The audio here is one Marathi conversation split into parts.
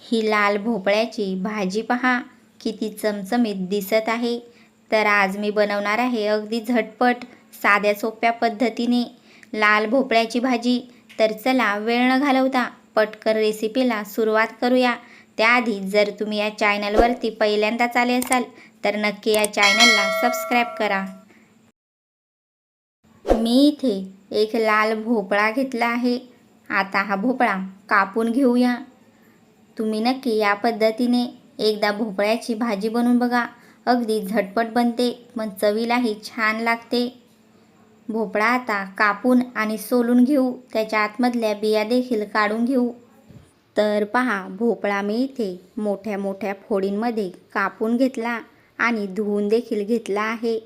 ही लाल भोपळ्याची भाजी पहा किती चमचमीत दिसत आहे। तर आज मी बनवणार आहे अगदी झटपट साध्या सोप्या पद्धतीने लाल भोपळ्याची भाजी। तर चला वेळ न घालवता पटकन रेसिपीला सुरुवात करूया। त्याआधी जर तुम्ही या चॅनलवरती पहिल्यांदाच आले असाल तर नक्की या चॅनलला सबस्क्राईब करा। मी इथे एक लाल भोपळा घेतला आहे। आता हा भोपळा कापून घेऊया। तुम्ही नक्की या पद्धतीने एकदा भोपळ्याची भाजी बनवून बघा, अगदी झटपट बनते पण चवीलाही छान लागते। भोपळा आता कापून आणि सोलून घेऊ, त्याच्या आतमधल्या बिया देखील काढून घेऊ। तर पहा, भोपळा मी इथे मोठ्या मोठ्या फोडींमध्ये कापून घेतला आणि धुवून देखील घेतला आहे।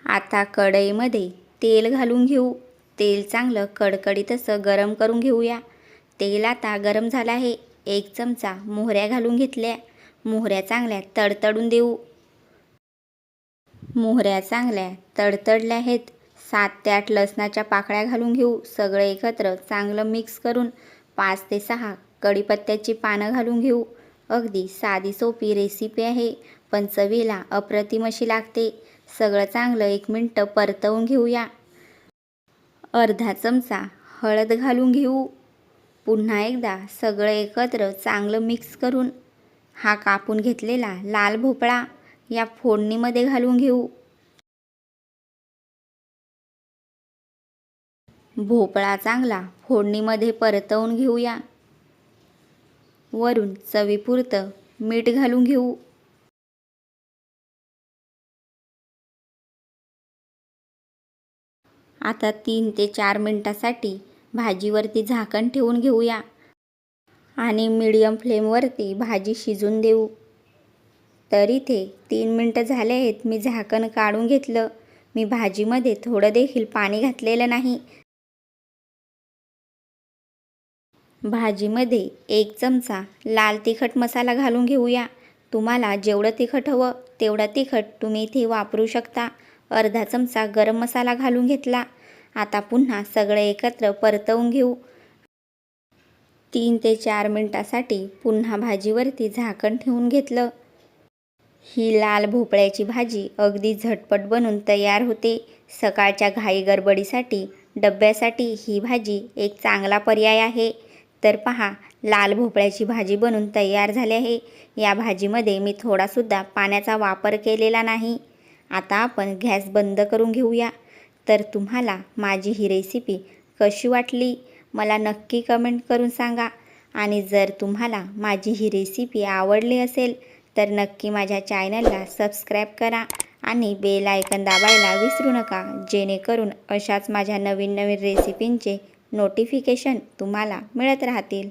आता कढईमध्ये तेल घालून घेऊ। तेल चांगलं कडकडीत असं गरम करून घेऊया। तेल आता गरम झालं आहे। 1 चमचा मोहऱ्या घालून घेतल्या। मोहऱ्या चांगल्या तडतडून देऊ। मोहऱ्या चांगल्या तडतडल्या आहेत। 7 ते 8 लसणाच्या पाकळ्या घालून घेऊ। सगळं एकत्र चांगलं मिक्स करून 5 ते 6 कढीपत्त्याची पानं घालून घेऊ। अगदी साधी सोपी रेसिपी आहे पण चवीला अप्रतिम अशी लागते। सगळं चांगलं 1 मिनिट परतवून घेऊया। अर्धा चमचा हळद घालून घेऊ। पुन्हा एकदा सगळं एकत्र चांगलं मिक्स करून हा कापून घेतलेला लाल भोपळा या फोडणीमध्ये घालून घेऊ। भोपळा चांगला फोडणीमध्ये परतवून घेऊया। वरून चवीपुरतं मीठ घालून घेऊ। आता 3 ते 4 मिनिटासाठी भाजीवरती झाकण ठेवून घेऊया आणि मीडियम फ्लेमवरती भाजी शिजून देऊ। तर इथे 3 मिनिटं झाले आहेत। मी झाकण काढून घेतलं। मी भाजीमध्ये थोडं देखील पाणी घातलेलं नाही। भाजीमध्ये 1 चमचा लाल तिखट मसाला घालून घेऊया। तुम्हाला जेवढं तिखट हवं तेवढं तिखट तुम्ही इथे वापरू शकता। अर्धा चमचा गरम मसाला घालून घेतला। आता पुन्हा सगळं एकत्र परतवून घेऊ। 3 ते 4 मिनिटासाठी पुन्हा भाजीवरती झाकण ठेवून घेतलं। ही लाल भोपळ्याची भाजी अगदी झटपट बनून तयार होते। सकाळच्या घाई गडबडीसाठी डब्यासाठी ही भाजी एक चांगला पर्याय आहे। तर पहा, लाल भोपळ्याची भाजी बनून तयार झाली आहे। या भाजीमध्ये मी थोडासुद्धा पाण्याचा वापर केलेला नाही। आता आपण गॅस बंद करून घेऊया। तर तुम्हाला माझी ही रेसिपी कशी वाटली मला नक्की कमेंट करून सांगा। आणि जर तुम्हाला माझी ही रेसिपी आवडली असेल तर नक्की माझ्या चॅनलला सबस्क्राईब करा आणि बेल आयकॉन दाबायला विसरू नका, जेणेकरून अशाच माझ्या नवीन नवीन रेसिपींचे नोटिफिकेशन तुम्हाला मिळत राहतील।